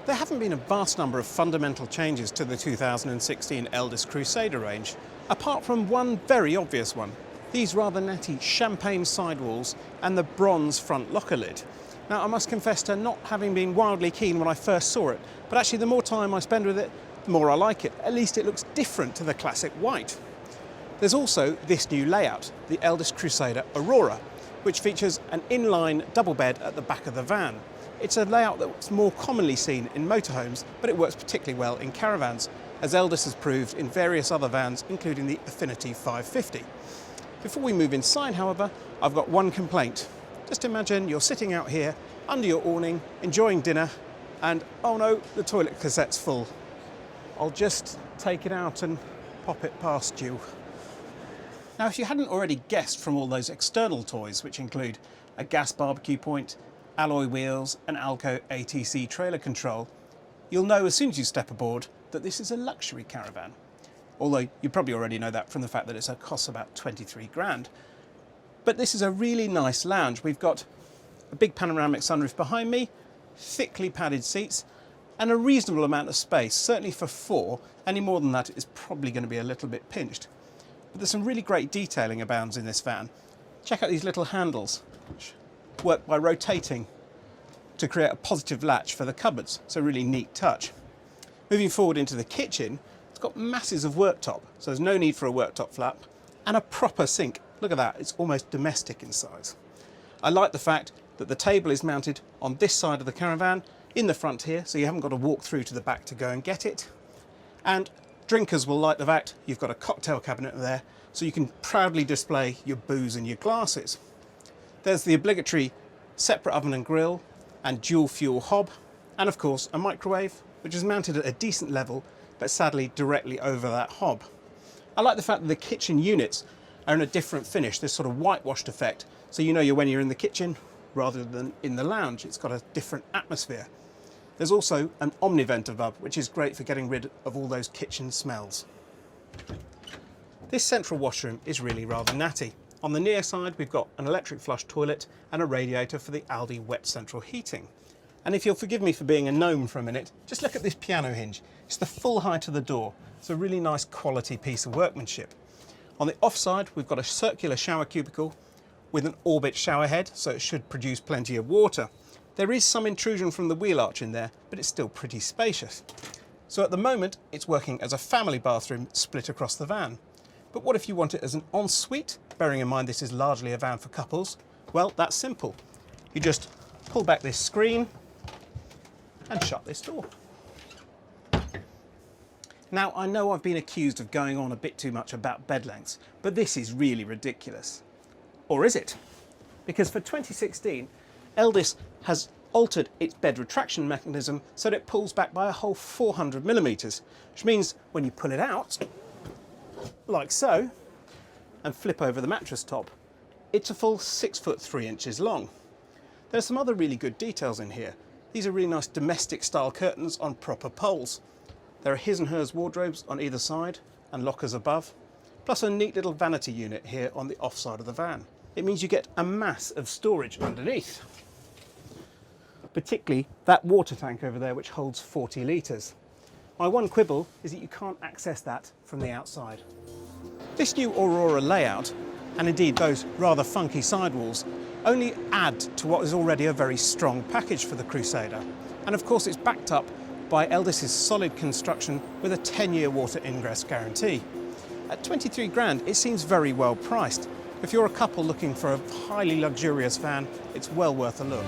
There haven't been a vast number of fundamental changes to the 2016 Elddis Crusader range, apart from one very obvious one: these rather natty champagne sidewalls and the bronze front locker lid. Now, I must confess to not having been wildly keen when I first saw it, but actually the more time I spend with it, the more I like it. At least it looks different to the classic white. There's also this new layout, the Elddis Crusader Aurora, which features an inline double bed at the back of the van. It's a layout that's more commonly seen in motorhomes, but it works particularly well in caravans, as Elddis has proved in various other vans, including the Affinity 550. Before we move inside, however, I've got one complaint. Just imagine you're sitting out here under your awning, enjoying dinner, and oh no, the toilet casette's full. I'll just take it out and pop it past you. Now, if you hadn't already guessed from all those external toys, which include a gas barbecue point, alloy wheels and Alco ATC trailer control, you'll know as soon as you step aboard that this is a luxury caravan. Although you probably already know that from the fact that it costs about 23 grand. But this is a really nice lounge. We've got a big panoramic sunroof behind me, thickly padded seats, and a reasonable amount of space, certainly for four. Any more than that is probably going to be a little bit pinched. But there's some really great detailing abounds in this van. Check out these little handles, which work by rotating to create a positive latch for the cupboards. It's a really neat touch. Moving forward into the kitchen, it's got masses of worktop, so there's no need for a worktop flap, and a proper sink. Look at that, it's almost domestic in size. I like the fact that the table is mounted on this side of the caravan, in the front here, so you haven't got to walk through to the back to go and get it. And drinkers will like the fact you've got a cocktail cabinet there, so you can proudly display your booze and your glasses. There's the obligatory separate oven and grill and dual fuel hob, and of course a microwave, which is mounted at a decent level, but sadly directly over that hob. I like the fact that the kitchen units are in a different finish, this sort of whitewashed effect, so you know when you're in the kitchen rather than in the lounge. It's got a different atmosphere. There's also an omnivent above, which is great for getting rid of all those kitchen smells. This central washroom is really rather natty. On the near side, we've got an electric flush toilet and a radiator for the Aldi wet central heating. And if you'll forgive me for being a gnome for a minute, just look at this piano hinge. It's the full height of the door. It's a really nice quality piece of workmanship. On the off side, we've got a circular shower cubicle with an orbit shower head, so it should produce plenty of water. There is some intrusion from the wheel arch in there, but it's still pretty spacious. So at the moment, it's working as a family bathroom split across the van. But what if you want it as an ensuite? Bearing in mind this is largely a van for couples. Well, that's simple. You just pull back this screen and shut this door. Now, I know I've been accused of going on a bit too much about bed lengths, but this is really ridiculous. Or is it? Because for 2016, Elddis has altered its bed retraction mechanism so that it pulls back by a whole 400 millimeters, which means when you pull it out, like so, and flip over the mattress top, it's a full 6 foot 3 inches long. There's some other really good details in here. These are really nice domestic style curtains on proper poles. There are his and hers wardrobes on either side and lockers above, plus a neat little vanity unit here on the off side of the van. It means you get a mass of storage underneath. Particularly that water tank over there, which holds 40 litres. My one quibble is that you can't access that from the outside. This new Aurora layout, and indeed those rather funky sidewalls, only add to what is already a very strong package for the Crusader. And of course it's backed up by Elldis's solid construction with a 10-year water ingress guarantee. At 23 grand, it seems very well priced. If you're a couple looking for a highly luxurious van, it's well worth a look.